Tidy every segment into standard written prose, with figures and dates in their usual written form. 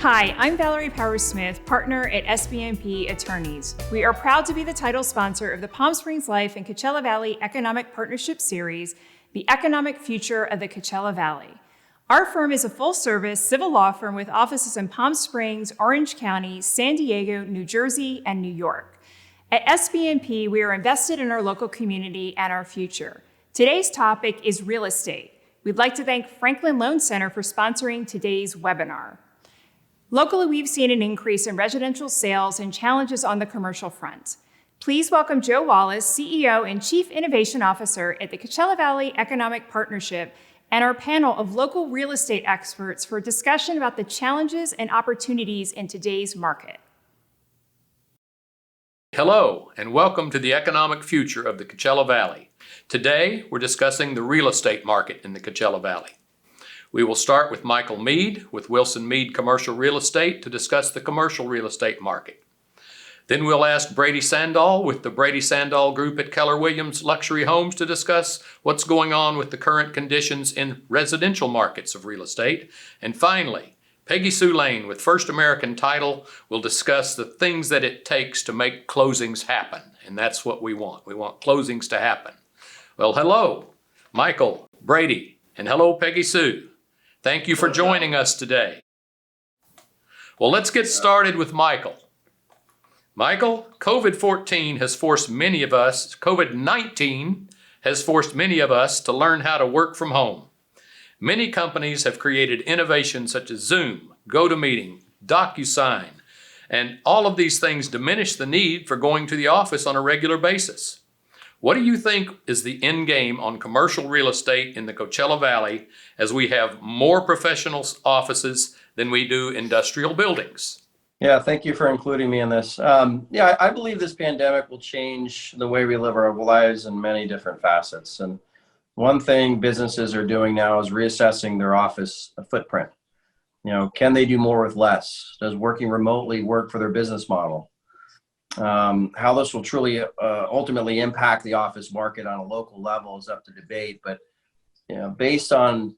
Hi, I'm Valerie Powers-Smith, partner at SBMP Attorneys. We are proud to be the title sponsor of the Palm Springs Life and Coachella Valley Economic Partnership Series, The Economic Future of the Coachella Valley. Our firm is a full-service civil law firm with offices in Palm Springs, Orange County, San Diego, New Jersey, and New York. At SBMP, we are invested in our local community and our future. Today's topic is real estate. We'd like to thank Franklin Loan Center for sponsoring today's webinar. Locally, we've seen an increase in residential sales and challenges on the commercial front. Please welcome Joe Wallace, CEO and Chief Innovation Officer at the Coachella Valley Economic Partnership, and our panel of local real estate experts for a discussion about the challenges and opportunities in today's market. Hello, and welcome to the economic future of the Coachella Valley. Today, we're discussing the real estate market in the Coachella Valley. We will start with Michael Meade with Meade Commercial Real Estate to discuss the commercial real estate market. Then we'll ask Brady Sandahl with the Brady Sandahl Group at Keller Williams Luxury Homes to discuss what's going on with the current conditions in residential markets of real estate. And finally, Peggy Sue Lane with First American Title will discuss the things that it takes to make closings happen. And that's what we want. We want closings to happen. Well, hello, Michael, Brady, and hello, Peggy Sue. Thank you for joining us today. Well, let's get started with Michael. Michael, COVID-19 has forced many of us to learn how to work from home. Many companies have created innovations such as Zoom, GoToMeeting, DocuSign, and all of these things diminish the need for going to the office on a regular basis. What do you think is the end game on commercial real estate in the Coachella Valley as we have more professional offices than we do industrial buildings? Yeah, thank you for including me in this. I believe this pandemic will change the way we live our lives in many different facets. And one thing businesses are doing now is reassessing their office footprint. Can they do more with less? Does working remotely work for their business model? How this will truly ultimately impact the office market on a local level is up to debate. But based on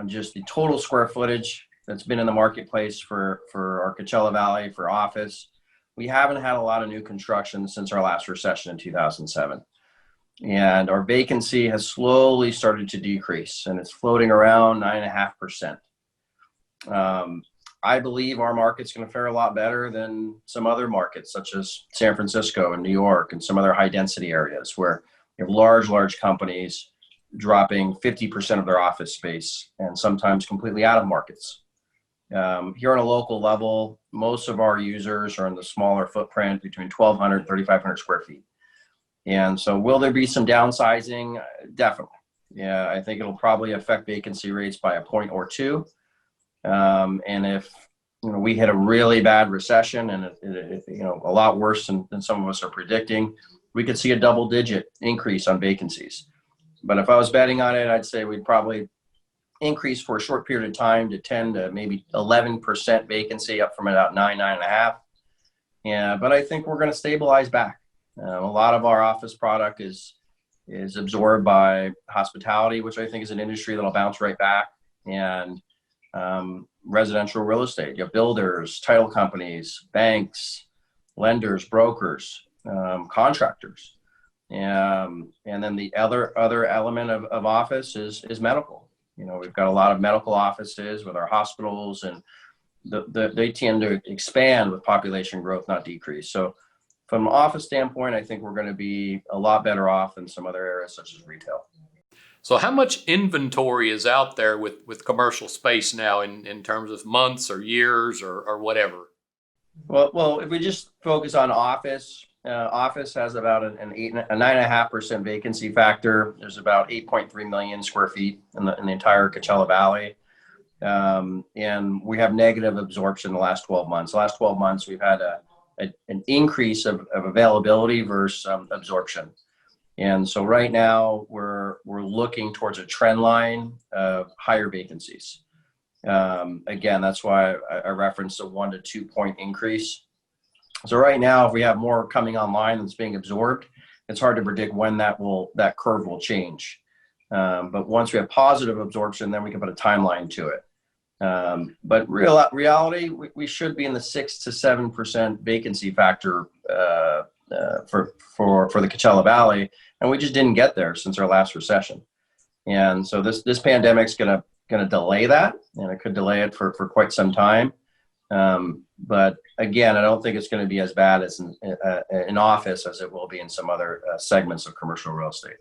just the total square footage that's been in the marketplace for our Coachella Valley for office, we haven't had a lot of new construction since our last recession in 2007. And our vacancy has slowly started to decrease, and it's floating around 9.5%. I believe our market's going to fare a lot better than some other markets, such as San Francisco and New York and some other high density areas where you have large companies dropping 50% of their office space and sometimes completely out of markets. Here on a local level, most of our users are in the smaller footprint between 1,200 and 3,500 square feet. And so will there be some downsizing? Definitely. Yeah, I think it'll probably affect vacancy rates by a point or two. And if we hit a really bad recession and a lot worse than some of us are predicting, we could see a double-digit increase on vacancies. But if I was betting on it, I'd say we'd probably increase for a short period of time to 10 to maybe 11% vacancy, up from about 9.5. Yeah, but I think we're going to stabilize back. A lot of our office product is absorbed by hospitality, which I think is an industry that'll bounce right back, and residential real estate. You have builders, title companies, banks, lenders, brokers, contractors. And then the other element of office is medical. We've got a lot of medical offices with our hospitals, and they tend to expand with population growth, not decrease. So from an office standpoint, I think we're going to be a lot better off than some other areas such as retail. So how much inventory is out there with commercial space now in terms of months or years or whatever? Well, if we just focus on office, office has about a 9.5% vacancy factor. There's about 8.3 million square feet in the entire Coachella Valley. And we have negative absorption the last 12 months. The last 12 months, we've had an increase of availability versus absorption. And so right now we're looking towards a trend line of higher vacancies. Again, that's why I referenced a 1 to 2 point increase. So right now, if we have more coming online that's being absorbed, it's hard to predict when that curve will change. But once we have positive absorption, then we can put a timeline to it. But reality, we should be in the 6 to 7% vacancy factor for the Coachella Valley, and we just didn't get there since our last recession. And so this pandemic's gonna delay that, and it could delay it for quite some time. But again, I don't think it's going to be as bad as in office as it will be in some other segments of commercial real estate.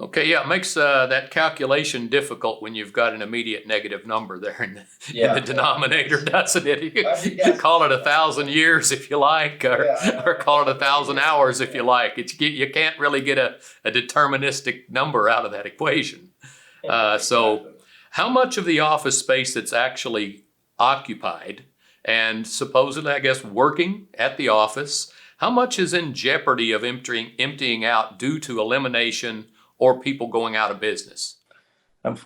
Okay, yeah, it makes that calculation difficult when you've got an immediate negative number there in the denominator, doesn't it? You call it 1,000 years if you like, or call it 1,000 hours if you like. You can't really get a deterministic number out of that equation. So how much of the office space that's actually occupied and supposedly, I guess, working at the office, how much is in jeopardy of emptying out due to elimination or people going out of business?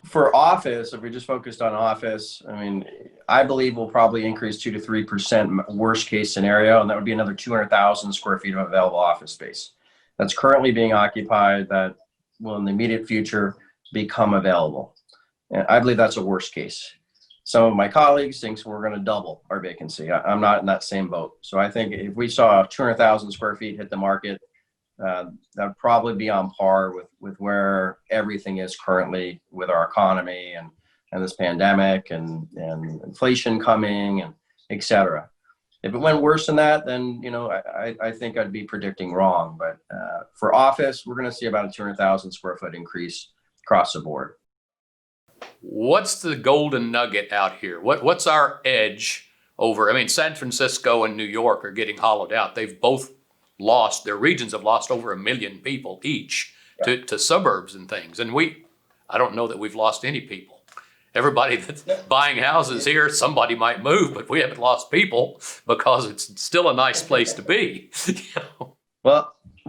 For office, if we just focused on office, I mean, I believe we'll probably increase 2 to 3% worst case scenario, and that would be another 200,000 square feet of available office space that's currently being occupied that will in the immediate future become available. And I believe that's a worst case. Some of my colleagues think we're going to double our vacancy. I'm not in that same boat. So I think if we saw 200,000 square feet hit the market, that would probably be on par with where everything is currently with our economy and this pandemic and inflation coming and et cetera. If it went worse than that, then, I think I'd be predicting wrong. But for office, we're going to see about a 200,000 square foot increase across the board. What's the golden nugget out here? What's our edge over? I mean, San Francisco and New York are getting hollowed out. They've both lost, their regions have lost over 1 million people each to suburbs and things. And I don't know that we've lost any people. Everybody that's buying houses here, somebody might move, but we haven't lost people because it's still a nice place to be.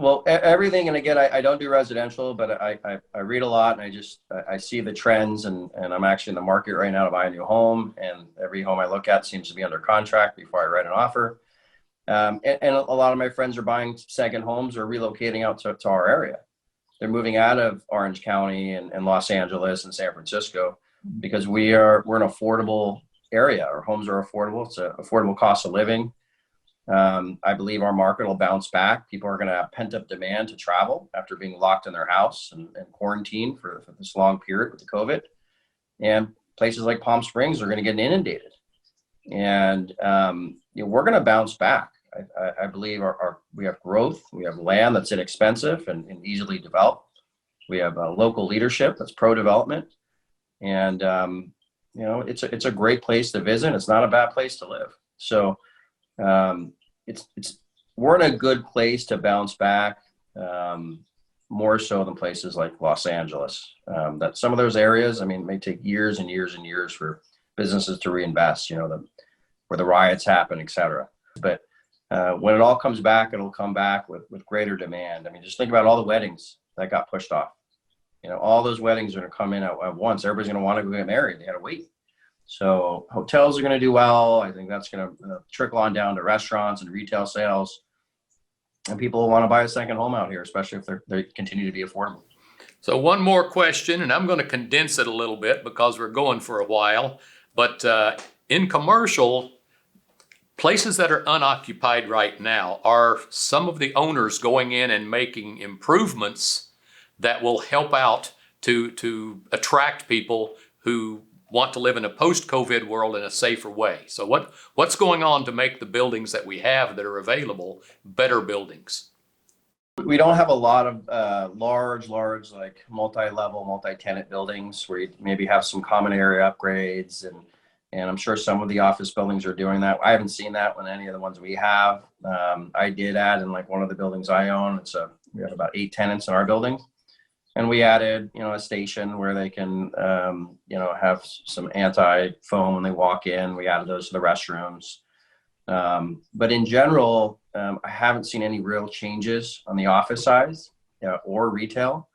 Well, everything, and again, I don't do residential, but I read a lot, and I see the trends, and I'm actually in the market right now to buy a new home, and every home I look at seems to be under contract before I write an offer. And a lot of my friends are buying second homes or relocating out to our area. They're moving out of Orange County and Los Angeles and San Francisco because we're an affordable area. Our homes are affordable. It's an affordable cost of living. I believe our market will bounce back. People are going to have pent-up demand to travel after being locked in their house and quarantined for this long period with the COVID. And places like Palm Springs are going to get inundated. And we're going to bounce back. I believe we have growth. We have land that's inexpensive and easily developed. We have local leadership that's pro-development. And, it's a great place to visit. It's not a bad place to live. So we're in a good place to bounce back, more so than places like Los Angeles. That some of those areas, I mean, it may take years and years and years for businesses to reinvest, where the riots happen, et cetera. But when it all comes back, it'll come back with greater demand. I mean, just think about all the weddings that got pushed off. All those weddings are going to come in at once. Everybody's going to want to go get married. They got to wait. So hotels are going to do well. I think that's going to trickle on down to restaurants and retail sales. And people will want to buy a second home out here, especially if they continue to be affordable. So one more question, and I'm going to condense it a little bit because we're going for a while. But in commercial, places that are unoccupied right now, are some of the owners going in and making improvements that will help out to attract people who want to live in a post-COVID world in a safer way? So what's going on to make the buildings that we have that are available better buildings? We don't have a lot of large, like multi-level, multi-tenant buildings where you maybe have some common area upgrades, and I'm sure some of the office buildings are doing that. I haven't seen that with any of the ones we have. I did add in like one of the buildings I own. We have about 8 tenants in our building. And we added, a station where they can, have some anti-foam when they walk in. We added those to the restrooms. But in general, I haven't seen any real changes on the office side or retail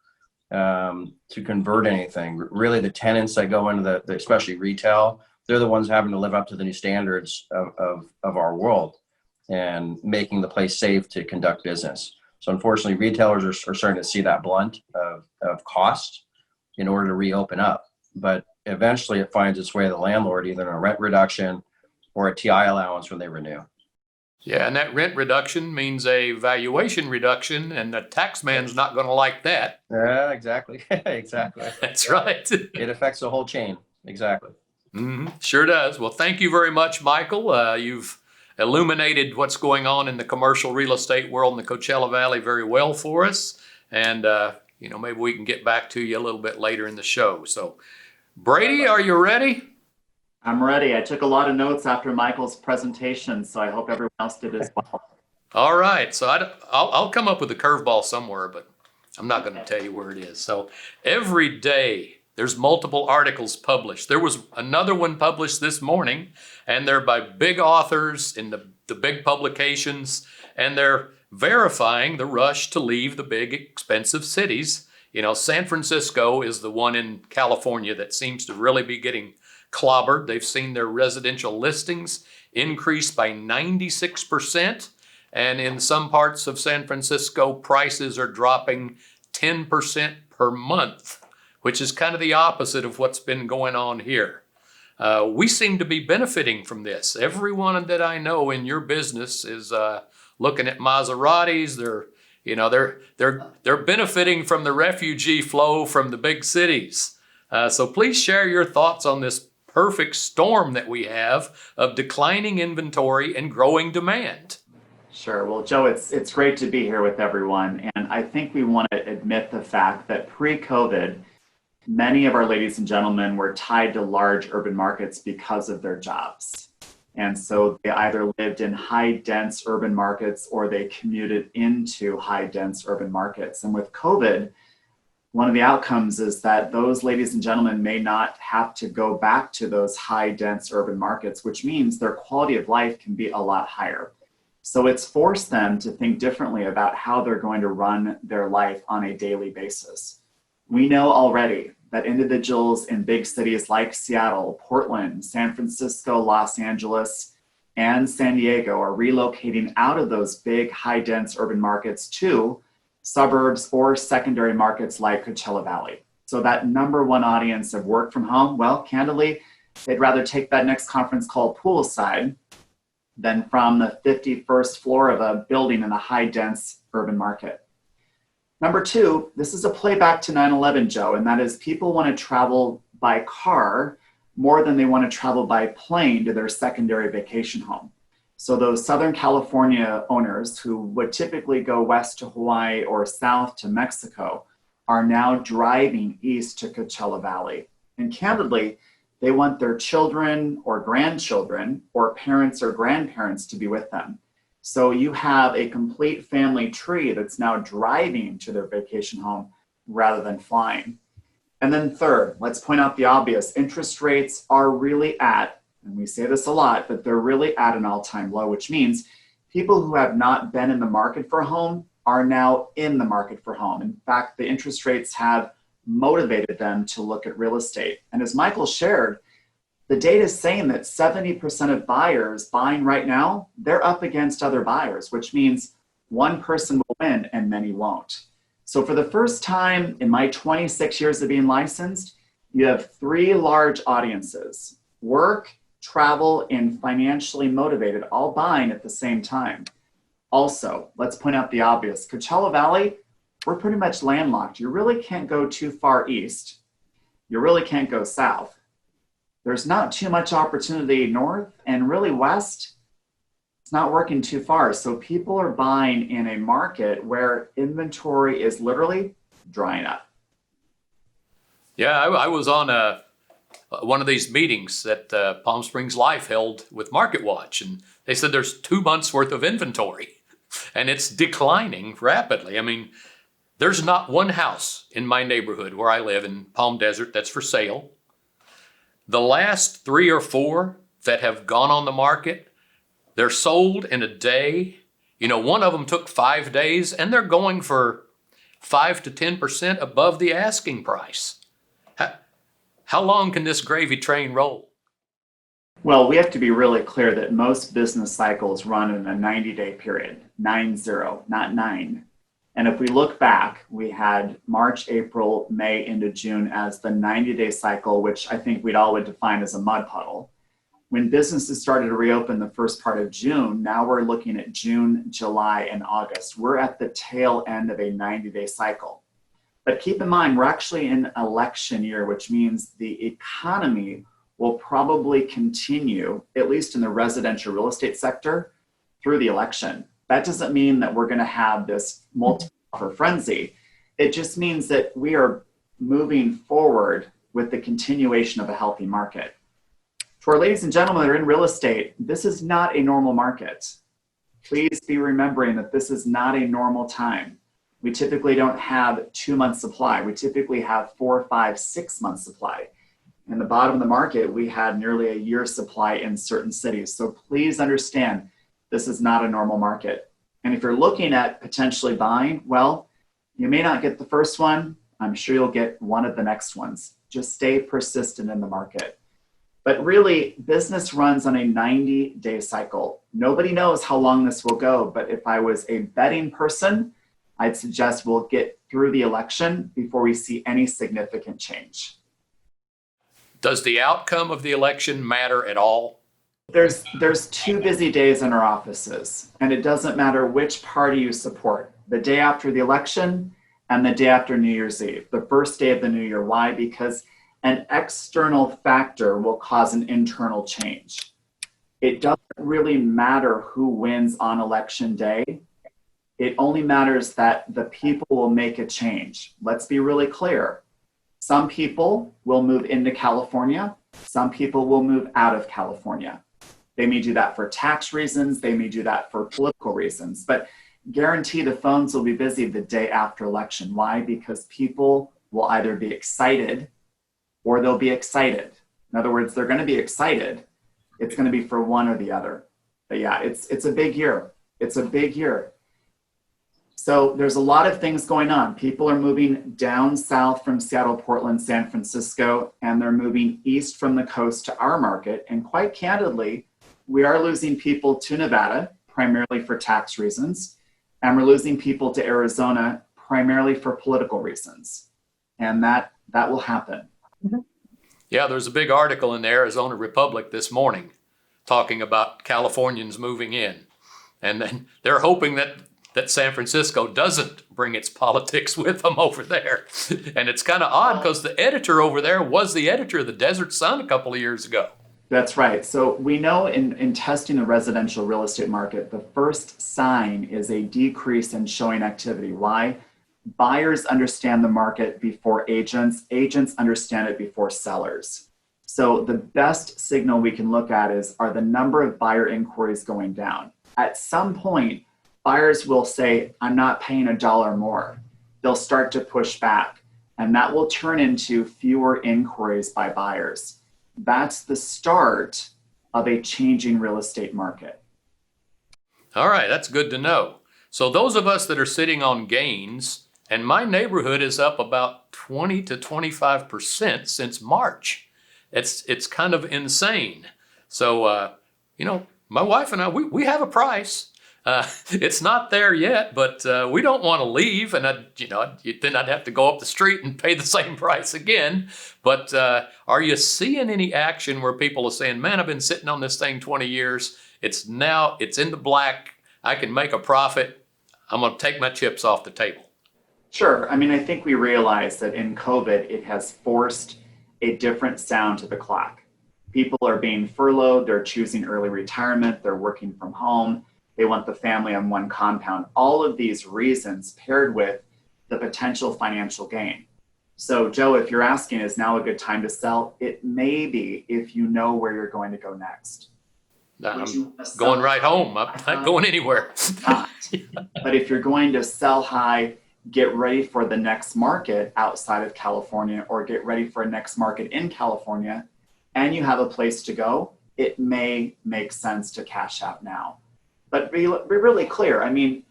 to convert anything. Really, the tenants that go into the especially retail, they're the ones having to live up to the new standards of our world and making the place safe to conduct business. So unfortunately, retailers are starting to see that blunt of cost in order to reopen up. But eventually it finds its way to the landlord, either in a rent reduction or a TI allowance when they renew. Yeah, and that rent reduction means a valuation reduction, and the tax man's not going to like that. Yeah, exactly. Exactly. That's right. It affects the whole chain. Exactly. Sure does. Well, thank you very much, Michael. You've illuminated what's going on in the commercial real estate world in the Coachella Valley very well for us. And, maybe we can get back to you a little bit later in the show. So, Brady, are you ready? I'm ready. I took a lot of notes after Michael's presentation, so I hope everyone else did as well. All right. So I'll come up with a curveball somewhere, but I'm not going to tell you where it is. So every day there's multiple articles published. There was another one published this morning, and they're by big authors in the big publications, and they're verifying the rush to leave the big expensive cities. San Francisco is the one in California that seems to really be getting clobbered. They've seen their residential listings increase by 96%. And in some parts of San Francisco, prices are dropping 10% per month, which is kind of the opposite of what's been going on here. We seem to be benefiting from this. Everyone that I know in your business is looking at Maseratis. They're benefiting from the refugee flow from the big cities. So please share your thoughts on this perfect storm that we have of declining inventory and growing demand. Sure. Well, Joe, it's great to be here with everyone. And I think we want to admit the fact that pre-COVID, many of our ladies and gentlemen were tied to large urban markets because of their jobs. And so they either lived in high dense urban markets or they commuted into high dense urban markets. And with COVID, one of the outcomes is that those ladies and gentlemen may not have to go back to those high dense urban markets, which means their quality of life can be a lot higher. So it's forced them to think differently about how they're going to run their life on a daily basis. We know already that individuals in big cities like Seattle, Portland, San Francisco, Los Angeles, and San Diego are relocating out of those big high dense urban markets to suburbs or secondary markets like Coachella Valley. So that number one audience of work from home, well, candidly, they'd rather take that next conference call poolside than from the 51st floor of a building in a high dense urban market. Number two, this is a playback to 9/11, Joe, and that is people want to travel by car more than they want to travel by plane to their secondary vacation home. So those Southern California owners who would typically go west to Hawaii or south to Mexico are now driving east to Coachella Valley. And candidly, they want their children or grandchildren or parents or grandparents to be with them. So you have a complete family tree that's now driving to their vacation home rather than flying. And then third, let's point out the obvious. Interest rates are really at, and we say this a lot, but they're really at an all-time low, which means people who have not been in the market for a home are now in the market for a home. In fact, the interest rates have motivated them to look at real estate. And as Michael shared, the data is saying that 70% of buyers buying right now, they're up against other buyers, which means one person will win and many won't. So for the first time in my 26 years of being licensed, you have three large audiences: work, travel, and financially motivated, all buying at the same time. Also, let's point out the obvious. Coachella Valley, we're pretty much landlocked. You really can't go too far east. You really can't go south. There's not too much opportunity north, and really west, it's not working too far. So people are buying in a market where inventory is literally drying up. Yeah, I was on one of these meetings that Palm Springs Life held with Market Watch, and they said there's 2 months worth of inventory, and it's declining rapidly. I mean, there's not one house in my neighborhood where I live in Palm Desert that's for sale. The last 3 or 4 that have gone on the market, they're sold in a day. One of them took 5 days, and they're going for 5 to 10% above the asking price. How long can this gravy train roll? Well, we have to be really clear that most business cycles run in a 90-day period, 90, not 9. And if we look back, we had March, April, May into June as the 90-day cycle, which I think we'd all would define as a mud puddle. When businesses started to reopen the first part of June, now we're looking at June, July, and August. We're at the tail end of a 90-day cycle. But keep in mind, we're actually in election year, which means the economy will probably continue, at least in the residential real estate sector, through the election. That doesn't mean that we're going to have this multi-offer frenzy. It just means that we are moving forward with the continuation of a healthy market. To our ladies and gentlemen that are in real estate, this is not a normal market. Please be remembering that this is not a normal time. We typically don't have 2 months supply. We typically have 4, 5, 6 months supply. In the bottom of the market, we had nearly a year's supply in certain cities. So please understand, this is not a normal market. And if you're looking at potentially buying, well, you may not get the first one. I'm sure you'll get one of the next ones. Just stay persistent in the market. But really, business runs on a 90-day cycle. Nobody knows how long this will go, but if I was a betting person, I'd suggest we'll get through the election before we see any significant change. Does the outcome of the election matter at all? There's 2 busy days in our offices, and it doesn't matter which party you support. The day after the election and the day after New Year's Eve, the first day of the new year. Why? Because an external factor will cause an internal change. It doesn't really matter who wins on election day. It only matters that the people will make a change. Let's be really clear. Some people will move into California. Some people will move out of California. They may do that for tax reasons. They may do that for political reasons, but guarantee the phones will be busy the day after election. Why? Because people will either be excited or they'll be excited. In other words, they're going to be excited. It's going to be for one or the other. But yeah, it's a big year. It's a big year. So there's a lot of things going on. People are moving down south from Seattle, Portland, San Francisco, and they're moving east from the coast to our market. And quite candidly, we are losing people to Nevada, primarily for tax reasons, and we're losing people to Arizona, primarily for political reasons. And that will happen. Yeah, there's a big article in the Arizona Republic this morning talking about Californians moving in. And then they're hoping that San Francisco doesn't bring its politics with them over there. And it's kind of odd because the editor over there was the editor of the Desert Sun a couple of years ago. That's right. So we know in testing the residential real estate market, the first sign is a decrease in showing activity. Why? Buyers understand the market before agents. Agents understand it before sellers. So the best signal we can look at are the number of buyer inquiries going down. At some point, buyers will say, I'm not paying $1 more. They'll start to push back, and that will turn into fewer inquiries by buyers. That's the start of a changing real estate market. All right, that's good to know. So those of us that are sitting on gains, and my neighborhood is up about 20 to 25% since March. It's kind of insane. So, my wife and I, we have a price. It's not there yet, but we don't want to leave. And then I'd have to go up the street and pay the same price again. But are you seeing any action where people are saying, man, I've been sitting on this thing 20 years. It's in the black. I can make a profit. I'm going to take my chips off the table. Sure. I mean, I think we realize that in COVID, it has forced a different sound to the clock. People are being furloughed. They're choosing early retirement. They're working from home. They want the family on one compound. All of these reasons paired with the potential financial gain. So Joe, if you're asking, is now a good time to sell? It may be if you know where you're going to go next. I'm going right home. I'm not going anywhere. But if you're going to sell high, get ready for the next market outside of California, or get ready for a next market in California, and you have a place to go, it may make sense to cash out now. But be really clear. I mean,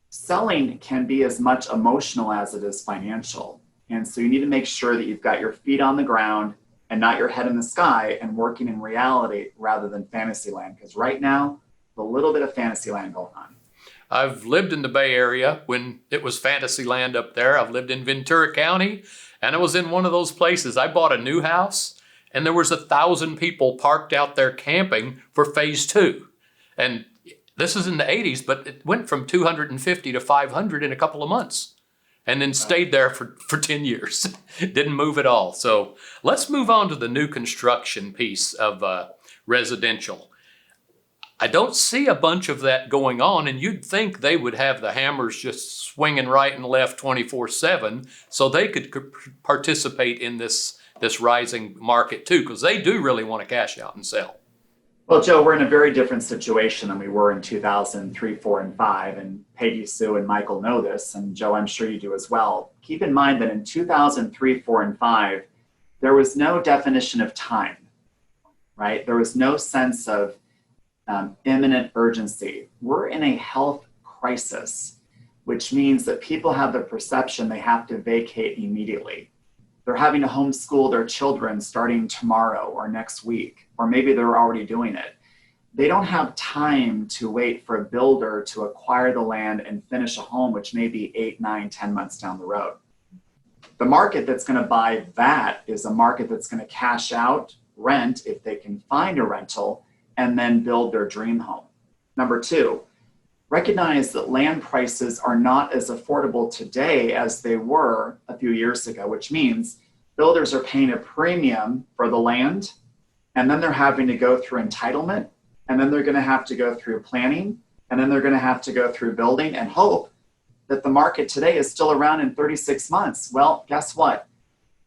selling can be as much emotional as it is financial. And so you need to make sure that you've got your feet on the ground and not your head in the sky and working in reality rather than fantasy land. Because right now, a little bit of fantasy land going on. I've lived in the Bay Area when it was fantasy land up there. I've lived in Ventura County, and I was in one of those places. I bought a new house, and there was 1,000 people parked out there camping for phase 2. And this is in the 80s, but it went from 250 to 500 in a couple of months, and then stayed there for 10 years. Didn't move at all. So let's move on to the new construction piece of residential. I don't see a bunch of that going on, and you'd think they would have the hammers just swinging right and left 24/7 so they could participate in this rising market too, because they do really want to cash out and sell. Well, Joe, we're in a very different situation than we were in 2003, 4, and 5, and Peggy Sue and Michael know this, and Joe, I'm sure you do as well. Keep in mind that in 2003, 4, and 5, there was no definition of time, right? There was no sense of imminent urgency. We're in a health crisis, which means that people have the perception they have to vacate immediately. They're having to homeschool their children starting tomorrow or next week, or maybe they're already doing it. They don't have time to wait for a builder to acquire the land and finish a home, which may be 8, 9, 10 months down the road. The market that's going to buy that is a market that's going to cash out, rent if they can find a rental, and then build their dream home. Number 2, recognize that land prices are not as affordable today as they were a few years ago, which means builders are paying a premium for the land, and then they're having to go through entitlement, and then they're going to have to go through planning, and then they're going to have to go through building and hope that the market today is still around in 36 months. Well, guess what?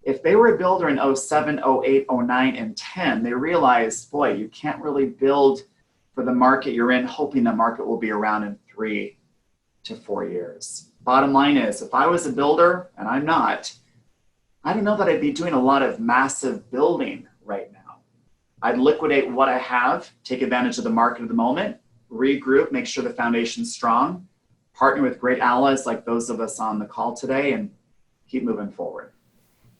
If they were a builder in 07, 08, 09, and 10, they realized, boy, you can't really build for the market you're in, hoping the market will be around in 3 to 4 years. Bottom line is, if I was a builder, and I'm not, I don't know that I'd be doing a lot of massive building right now. I'd liquidate what I have, take advantage of the market at the moment, regroup, make sure the foundation's strong, partner with great allies like those of us on the call today, and keep moving forward.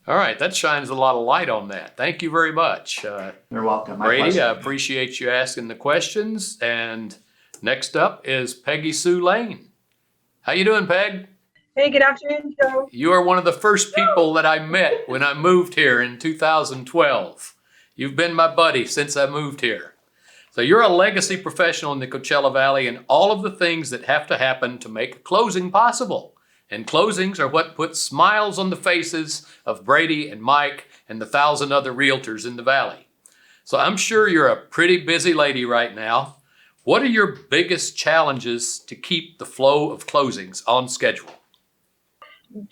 All right, that shines a lot of light on that. Thank you very much. You're welcome. My Brady, pleasure. I appreciate you asking the questions. And next up is Peggy Sue Lane. How you doing, Peg? Hey, good afternoon, Joe. You are one of the first people that I met when I moved here in 2012. You've been my buddy since I moved here. So you're a legacy professional in the Coachella Valley and all of the things that have to happen to make a closing possible. And closings are what put smiles on the faces of Brady and Mike and the 1,000 other realtors in the valley. So I'm sure you're a pretty busy lady right now. What are your biggest challenges to keep the flow of closings on schedule?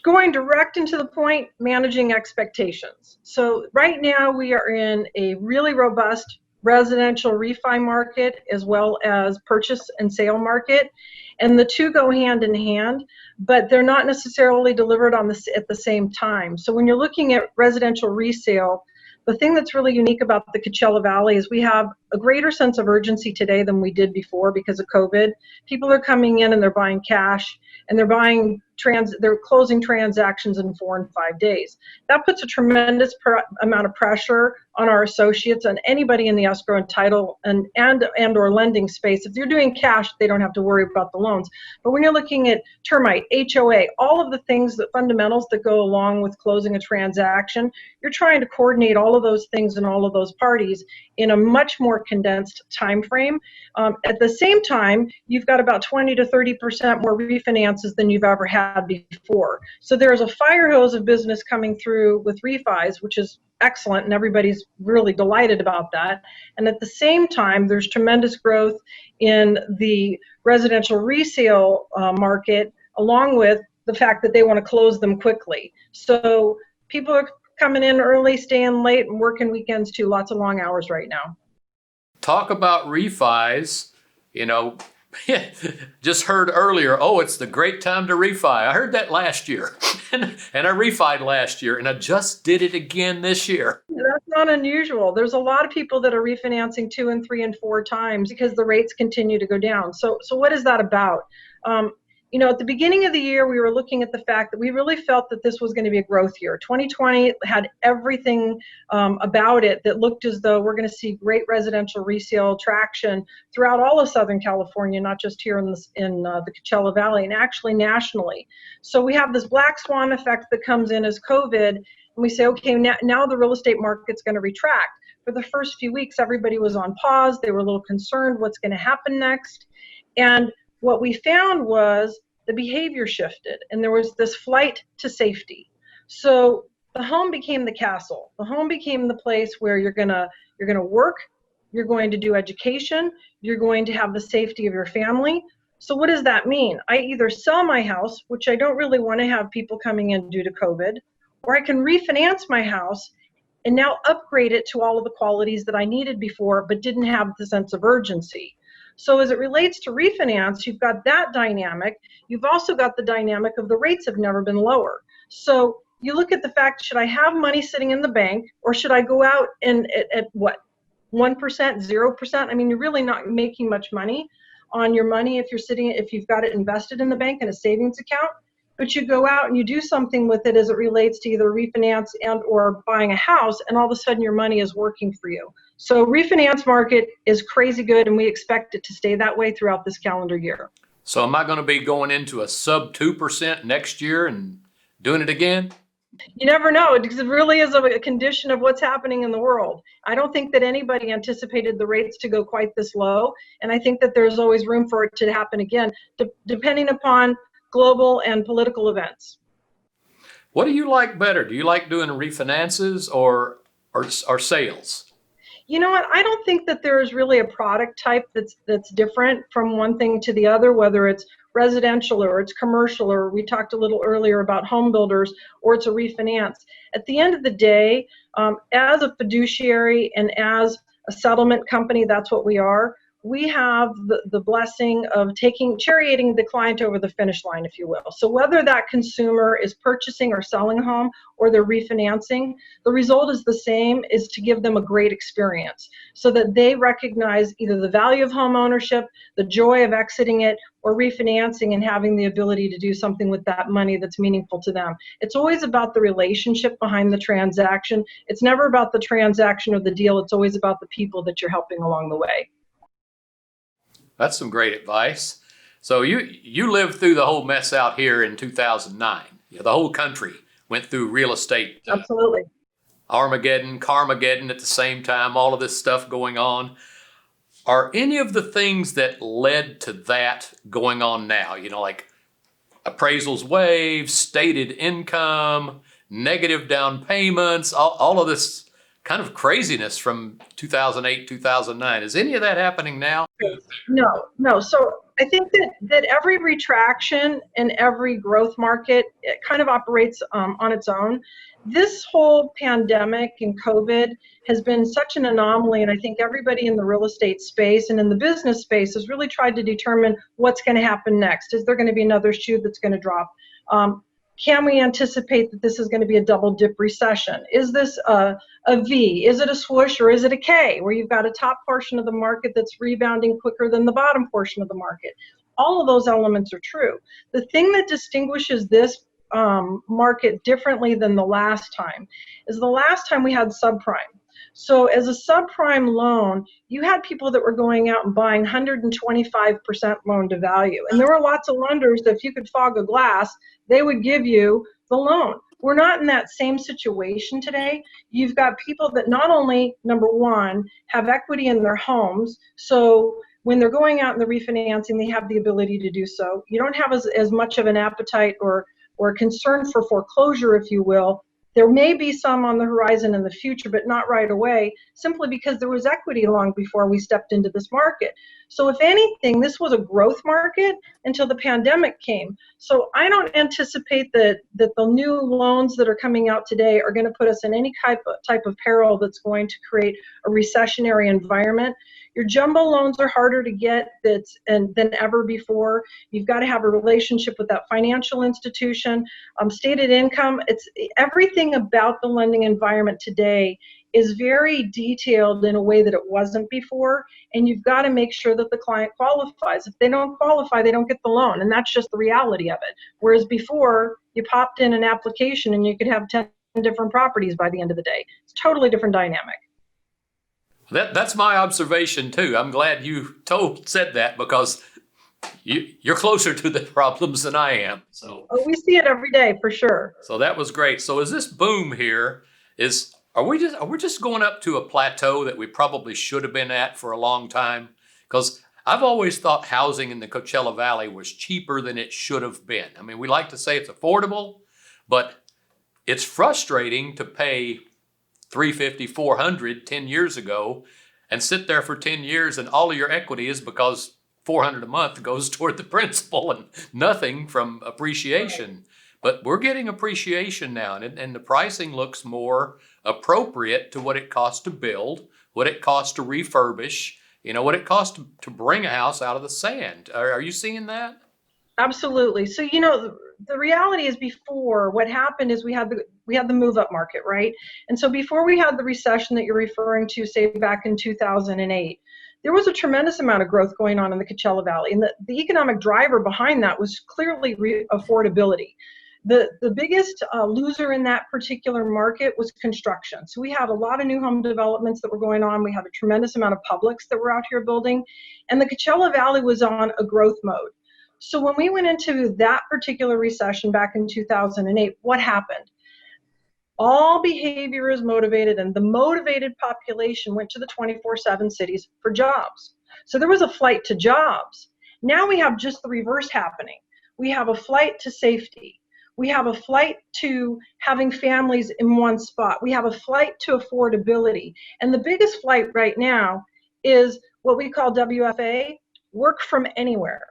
Going direct into the point, managing expectations. So right now we are in a really robust residential refi market as well as purchase and sale market. And the two go hand in hand, but they're not necessarily delivered at the same time. So when you're looking at residential resale, the thing that's really unique about the Coachella Valley is we have a greater sense of urgency today than we did before because of COVID. People are coming in and they're buying cash and they're closing transactions in 4 and 5 days. That puts a tremendous amount of pressure on our associates and anybody in the escrow and title and or lending space. If you're doing cash, they don't have to worry about the loans. But when you're looking at termite, HOA, all of the things, the fundamentals that go along with closing a transaction, you're trying to coordinate all of those things and all of those parties in a much more condensed time frame. At the same time, you've got about 20 to 30% more refinances than you've ever had before. So there's a fire hose of business coming through with refis, which is excellent, and everybody's really delighted about that. And at the same time, there's tremendous growth in the residential resale market, along with the fact that they want to close them quickly. So people are coming in early, staying late, and working weekends too. Lots of long hours right now. Talk about refis, just heard earlier, it's the great time to refi. I heard that last year and I refied last year and I just did it again this year. That's not unusual. There's a lot of people that are refinancing 2 and 3 and 4 times because the rates continue to go down. So what is that about? at the beginning of the year, we were looking at the fact that we really felt that this was going to be a growth year. 2020 had everything about it that looked as though we're going to see great residential resale traction throughout all of Southern California, not just here in the Coachella Valley, and actually nationally. So we have this black swan effect that comes in as COVID, and we say, okay, now the real estate market's going to retract. For the first few weeks, everybody was on pause. They were a little concerned what's going to happen next. And what we found was the behavior shifted, and there was this flight to safety. So the home became the castle. The home became the place where you're gonna work, you're going to do education, you're going to have the safety of your family. So what does that mean? I either sell my house, which I don't really want to have people coming in due to COVID, or I can refinance my house and now upgrade it to all of the qualities that I needed before but didn't have the sense of urgency. So as it relates to refinance, you've got that dynamic. You've also got the dynamic of the rates have never been lower. So you look at the fact, should I have money sitting in the bank, or should I go out and at what, 1%, 0%? I mean, you're really not making much money on your money if you've got it invested in the bank in a savings account. But you go out and you do something with it as it relates to either refinance and or buying a house, and all of a sudden your money is working for you. So refinance market is crazy good, and we expect it to stay that way throughout this calendar year. So am I going to be going into a sub 2% next year and doing it again? You never know, because it really is a condition of what's happening in the world. I don't think that anybody anticipated the rates to go quite this low, and I think that there's always room for it to happen again, depending upon global and political events. What do you like better? Do you like doing refinances or sales? You know what? I don't think that there is really a product type that's different from one thing to the other, whether it's residential or it's commercial, or we talked a little earlier about home builders, or it's a refinance. At the end of the day, as a fiduciary and as a settlement company, that's what we are. We have the blessing of charioting the client over the finish line, if you will. So whether that consumer is purchasing or selling a home, or they're refinancing, the result is the same, is to give them a great experience so that they recognize either the value of home ownership, the joy of exiting it, or refinancing and having the ability to do something with that money that's meaningful to them. It's always about the relationship behind the transaction. It's never about the transaction or the deal. It's always about the people that you're helping along the way. That's some great advice. So you lived through the whole mess out here in 2009. The whole country went through real estate. Absolutely. Armageddon, Carmageddon at the same time, all of this stuff going on. Are any of the things that led to that going on now? Like appraisals waived, stated income, negative down payments, all of this kind of craziness from 2008, 2009. Is any of that happening now? No. So I think that every retraction and every growth market, it kind of operates on its own. This whole pandemic and COVID has been such an anomaly, and I think everybody in the real estate space and in the business space has really tried to determine what's going to happen next. Is there going to be another shoe that's going to drop? Can we anticipate that this is going to be a double dip recession? Is this a V? Is it a swoosh, or is it a K, where you've got a top portion of the market that's rebounding quicker than the bottom portion of the market? All of those elements are true. The thing that distinguishes this market differently than the last time is the last time we had subprime. So as a subprime loan, you had people that were going out and buying 125% loan to value. And there were lots of lenders that if you could fog a glass, they would give you the loan. We're not in that same situation today. You've got people that not only, number one, have equity in their homes, so when they're going out and they're refinancing, they have the ability to do so. You don't have as much of an appetite or concern for foreclosure, if you will. There may be some on the horizon in the future, but not right away, simply because there was equity long before we stepped into this market. So if anything, this was a growth market until the pandemic came. So I don't anticipate that the new loans that are coming out today are going to put us in any type of peril that's going to create a recessionary environment. Your jumbo loans are harder to get than ever before. You've got to have a relationship with that financial institution. Stated income, it's everything about the lending environment today is very detailed in a way that it wasn't before, and you've got to make sure that the client qualifies. If they don't qualify, they don't get the loan, and that's just the reality of it. Whereas before, you popped in an application and you could have 10 different properties by the end of the day. It's a totally different dynamic. That's my observation too. I'm glad you said that, because you're closer to the problems than I am. So we see it every day for sure. So that was great. So is this boom here, are we just going up to a plateau that we probably should have been at for a long time? Because I've always thought housing in the Coachella Valley was cheaper than it should have been. I mean, we like to say it's affordable, but it's frustrating to pay $350, $400 10 years ago and sit there for 10 years and all of your equity is because $400 a month goes toward the principal and nothing from appreciation. But we're getting appreciation now, and the pricing looks more appropriate to what it costs to build, what it costs to refurbish, what it costs to bring a house out of the sand. Are you seeing that? Absolutely. So, the reality is, before, what happened is we had the move up market, right? And so before we had the recession that you're referring to, say back in 2008, there was a tremendous amount of growth going on in the Coachella Valley. And the economic driver behind that was clearly affordability. The biggest loser in that particular market was construction. So we had a lot of new home developments that were going on. We had a tremendous amount of publics that were out here building. And the Coachella Valley was on a growth mode. So when we went into that particular recession back in 2008, what happened? All behavior is motivated, and the motivated population went to the 24/7 cities for jobs. So there was a flight to jobs. Now we have just the reverse happening. We have a flight to safety. We have a flight to having families in one spot. We have a flight to affordability. And the biggest flight right now is what we call WFA, work from anywhere.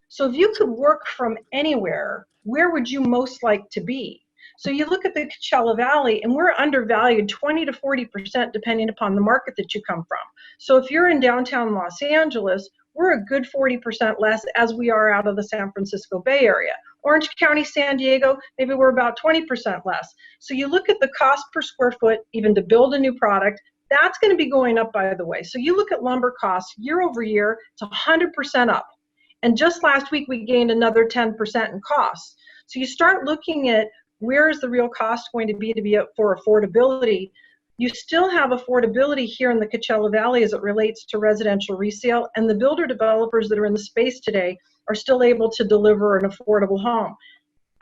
So if you could work from anywhere, where would you most like to be? So you look at the Coachella Valley, and we're undervalued 20 to 40% depending upon the market that you come from. So if you're in downtown Los Angeles, we're a good 40% less as we are out of the San Francisco Bay Area. Orange County, San Diego, maybe we're about 20% less. So you look at the cost per square foot, even to build a new product, that's going to be going up, by the way. So you look at lumber costs year over year, it's 100% up. And just last week, we gained another 10% in costs. So you start looking at where is the real cost going to be for affordability. You still have affordability here in the Coachella Valley as it relates to residential resale, and the builder developers that are in the space today are still able to deliver an affordable home.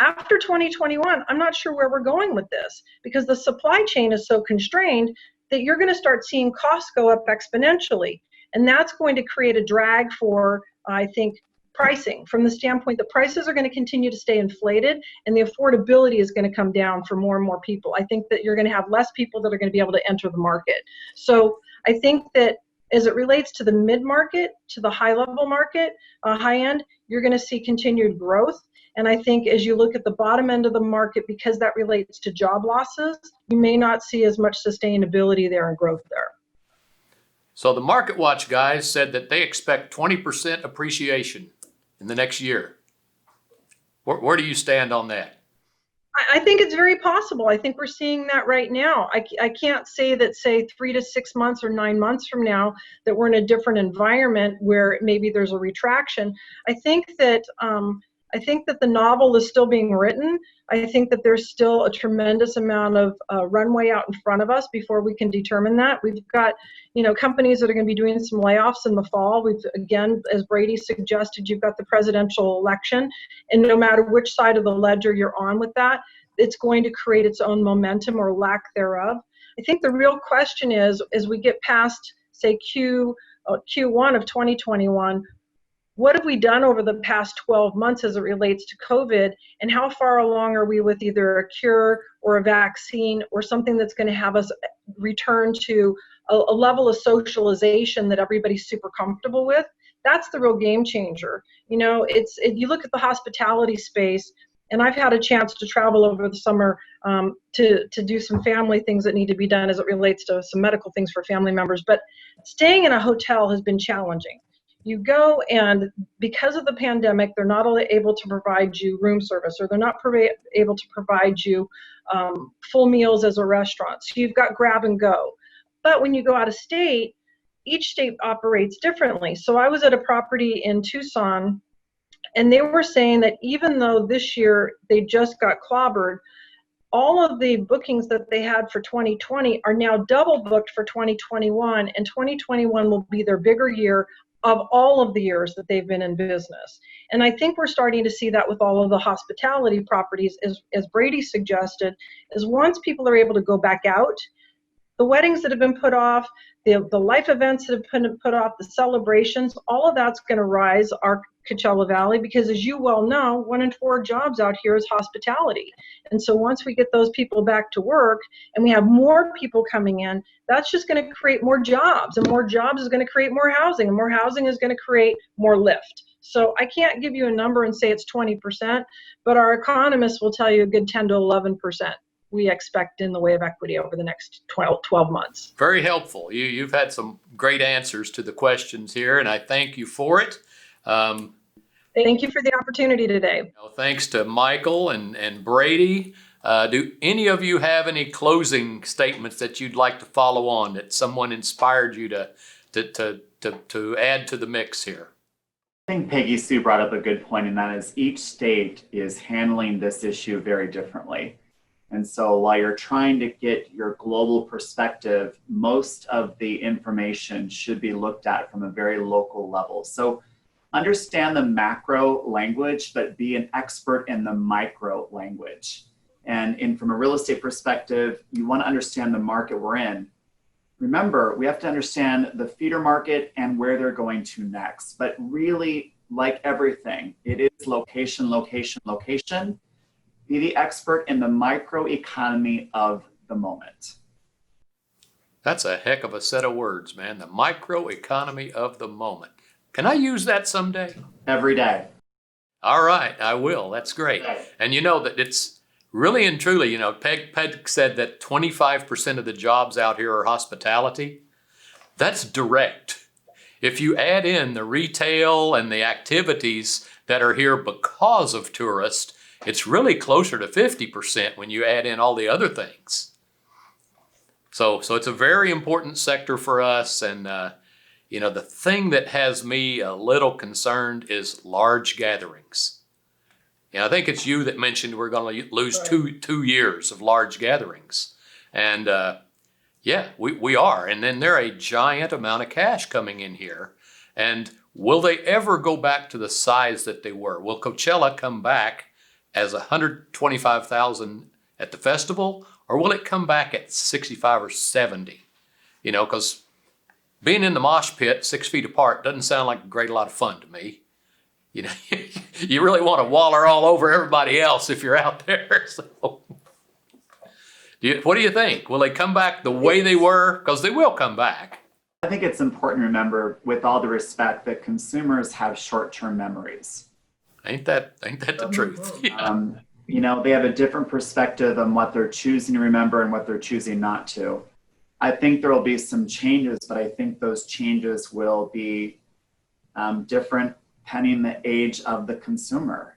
After 2021, I'm not sure where we're going with this, because the supply chain is so constrained that you're going to start seeing costs go up exponentially. And that's going to create a drag for, I think, pricing, from the standpoint that prices are going to continue to stay inflated and the affordability is going to come down for more and more people. I think that you're going to have less people that are going to be able to enter the market. So I think that as it relates to the mid-market, to the high-level market, high-end, you're going to see continued growth. And I think as you look at the bottom end of the market, because that relates to job losses, you may not see as much sustainability there and growth there. So the Market Watch guys said that they expect 20% appreciation in the next year. Where do you stand on that? I think it's very possible. I think we're seeing that right now. I can't say that, say, 3 to 6 months or 9 months from now, that we're in a different environment where maybe there's a retraction. I think that the novel is still being written. I think that there's still a tremendous amount of runway out in front of us before we can determine that. We've got, companies that are going to be doing some layoffs in the fall. We've, again, as Brady suggested, you've got the presidential election, and no matter which side of the ledger you're on with that, it's going to create its own momentum or lack thereof. I think the real question is, as we get past, say, Q1 of 2021, what have we done over the past 12 months as it relates to COVID, and how far along are we with either a cure or a vaccine or something that's going to have us return to a level of socialization that everybody's super comfortable with? That's the real game changer. If you look at the hospitality space, and I've had a chance to travel over the summer to do some family things that need to be done as it relates to some medical things for family members, but staying in a hotel has been challenging. You go, and because of the pandemic, they're not able to provide you room service, or they're not able to provide you full meals as a restaurant. So you've got grab and go. But when you go out of state, each state operates differently. So I was at a property in Tucson, and they were saying that even though this year they just got clobbered, all of the bookings that they had for 2020 are now double booked for 2021, and 2021 will be their bigger year of all of the years that they've been in business. And I think we're starting to see that with all of the hospitality properties, as Brady suggested, is once people are able to go back out, the weddings that have been put off, the life events that have been put off, the celebrations, all of that's going to rise our Coachella Valley, because as you well know, 1 in 4 jobs out here is hospitality. And so once we get those people back to work and we have more people coming in, that's just going to create more jobs, and more jobs is going to create more housing, and more housing is going to create more lift. So I can't give you a number and say it's 20%, but our economists will tell you a good 10 to 11%. We expect in the way of equity over the next 12 months. Very helpful. You've had some great answers to the questions here, and I thank you for it. Thank you for the opportunity today. Thanks to Michael and Brady. Do any of you have any closing statements that you'd like to follow on, that someone inspired you to add to the mix here? I think Peggy Sue brought up a good point, and that is each state is handling this issue very differently. And so while you're trying to get your global perspective, most of the information should be looked at from a very local level. So understand the macro language, but be an expert in the micro language. And from a real estate perspective, you want to understand the market we're in. Remember, we have to understand the feeder market and where they're going to next. But really, like everything, it is location, location, location. Be the expert in the micro economy of the moment. That's a heck of a set of words, man. The micro economy of the moment. Can I use that someday? Every day. All right, I will. That's great. And you know that it's really and truly, Peg said that 25% of the jobs out here are hospitality. That's direct. If you add in the retail and the activities that are here because of tourists, it's really closer to 50% when you add in all the other things. So it's a very important sector for us. And, the thing that has me a little concerned is large gatherings. I think it's you that mentioned we're going to lose two years of large gatherings. And we are. And then there are a giant amount of cash coming in here. And will they ever go back to the size that they were? Will Coachella come back as 125,000 at the festival, or will it come back at 65 or 70? Because being in the mosh pit 6 feet apart doesn't sound like a great lot of fun to me. You really want to waller all over everybody else if you're out there. So, what do you think? Will they come back the way they were? Because they will come back. I think it's important to remember, with all the respect, that consumers have short-term memories. Ain't that the truth? Yeah. They have a different perspective on what they're choosing to remember and what they're choosing not to. I think there will be some changes, but I think those changes will be different depending the age of the consumer.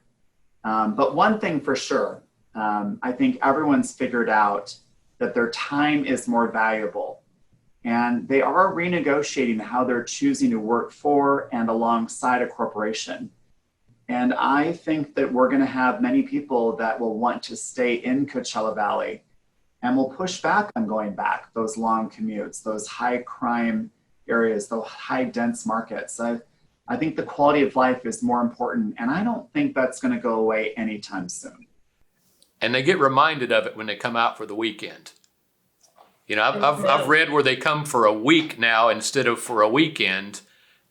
But one thing for sure, I think everyone's figured out that their time is more valuable. And they are renegotiating how they're choosing to work for and alongside a corporation. And I think that we're going to have many people that will want to stay in Coachella Valley and will push back on going back, those long commutes, those high crime areas, those high dense markets. I think the quality of life is more important, and I don't think that's going to go away anytime soon. And they get reminded of it when they come out for the weekend. I've read where they come for a week now instead of for a weekend,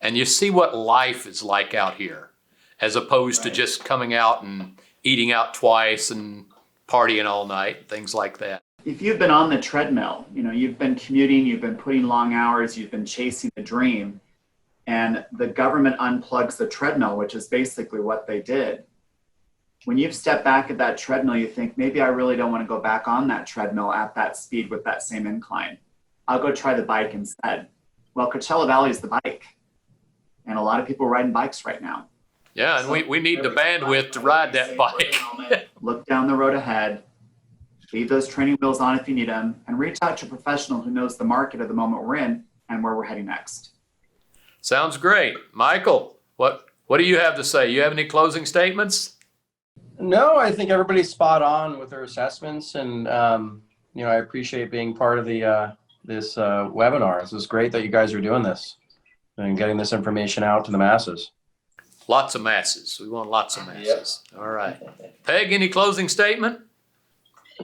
and you see what life is like out here, as opposed to just coming out and eating out twice and partying all night, things like that. If you've been on the treadmill, you've been commuting, you've been putting long hours, you've been chasing a dream, and the government unplugs the treadmill, which is basically what they did. When you've stepped back at that treadmill, you think, maybe I really don't want to go back on that treadmill at that speed with that same incline. I'll go try the bike instead. Well, Coachella Valley is the bike, and a lot of people are riding bikes right now. Yeah, and we need the bandwidth to ride that bike. Look down the road ahead, leave those training wheels on if you need them, and reach out to a professional who knows the market at the moment we're in and where we're heading next. Sounds great. Michael, what do you have to say? You have any closing statements? No, I think everybody's spot on with their assessments, and I appreciate being part of the this webinar. This is great that you guys are doing this and getting this information out to the masses. Lots of masses. We want lots of masses. Yep. All right. Peg, any closing statement?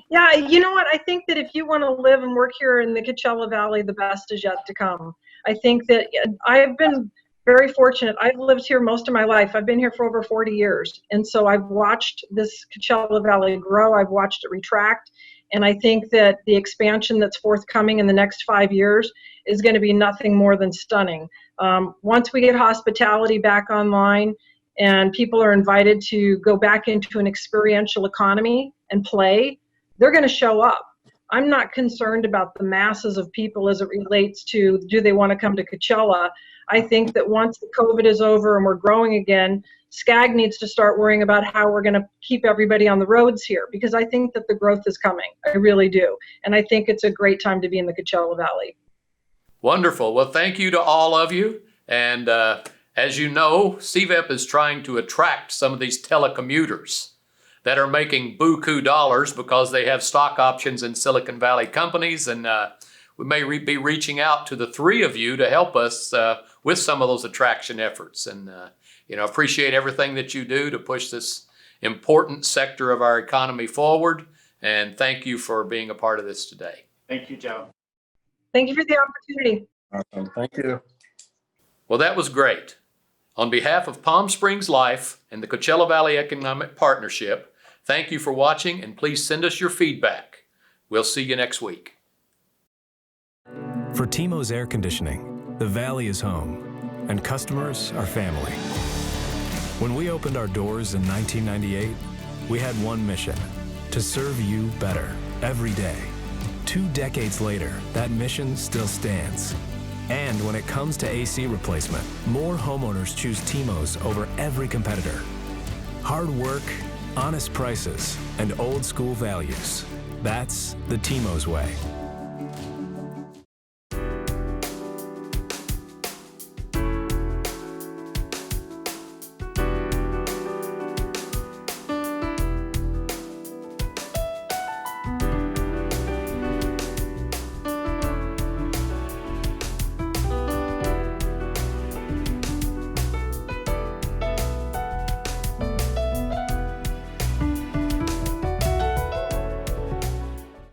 Yeah, you know what? I think that if you want to live and work here in the Coachella Valley, the best is yet to come. I think that I've been very fortunate. I've lived here most of my life. I've been here for over 40 years. And so I've watched this Coachella Valley grow. I've watched it retract. And I think that the expansion that's forthcoming in the next 5 years is going to be nothing more than stunning. Once we get hospitality back online and people are invited to go back into an experiential economy and play, they're going to show up. I'm not concerned about the masses of people as it relates to, do they want to come to Coachella? I think that once the COVID is over and we're growing again, SCAG needs to start worrying about how we're going to keep everybody on the roads here, because I think that the growth is coming. I really do. And I think it's a great time to be in the Coachella Valley. Wonderful. Well, thank you to all of you. And as you know, CVEP is trying to attract some of these telecommuters that are making buku dollars because they have stock options in Silicon Valley companies. And we may be reaching out to the three of you to help us with some of those attraction efforts. And appreciate everything that you do to push this important sector of our economy forward. And thank you for being a part of this today. Thank you, Joe. Thank you for the opportunity. Awesome. Thank you. Well, that was great. On behalf of Palm Springs Life and the Coachella Valley Economic Partnership, thank you for watching, and please send us your feedback. We'll see you next week. For Timo's Air Conditioning, the Valley is home, and customers are family. When we opened our doors in 1998, we had one mission: to serve you better every day. 2 decades later, that mission still stands. And when it comes to AC replacement, more homeowners choose Timo's over every competitor. Hard work, honest prices, and old school values. That's the Timo's way.